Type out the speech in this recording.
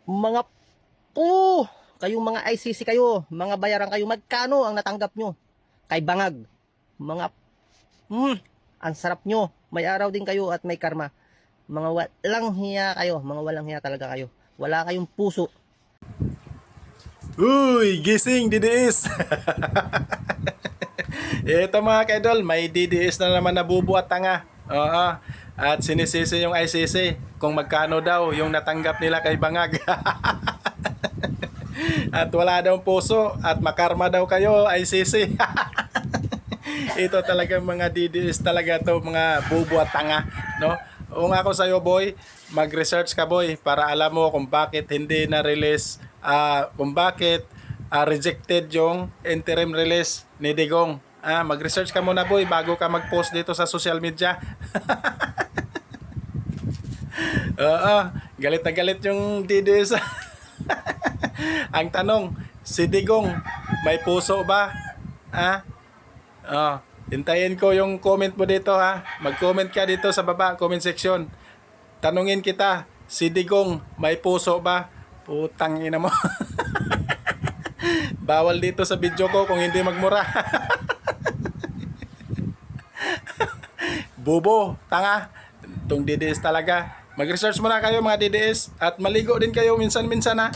Mga po, kayong mga ICC kayo, mga bayaran kayo, magkano ang natanggap nyo kay Bangag? Mga, ang sarap nyo. May araw din kayo at may karma. Mga walang hiya kayo, mga walang hiya talaga kayo. Wala kayong puso. Uy, gising DDS. Ito mga kaidol, may DDS na naman na bubu at tanga. Oo. At sinisisi yung ICC kung magkano daw yung natanggap nila kay Bangag. At wala daw puso at makarma daw kayo ICC. Ito talaga mga DDS talaga to, mga bubu at tanga, no? Kung ako sa'yo boy, mag-research ka boy para alam mo kung bakit hindi na-release, kung bakit rejected yung interim release ni Digong. Mag-research ka muna boy bago ka mag-post dito sa social media. Oo, galit na galit yung DDS. Ang tanong, si Digong may puso ba? Hintayin ko yung comment mo dito ha. Mag-comment ka dito sa baba, comment section. Tanungin kita, si Digong may puso ba? Putang ina mo. Bawal dito sa video ko kung hindi magmura. Bobo, tanga. Itong DDS talaga. Mag-research muna kayo mga DDS at maligo din kayo minsan-minsan ha.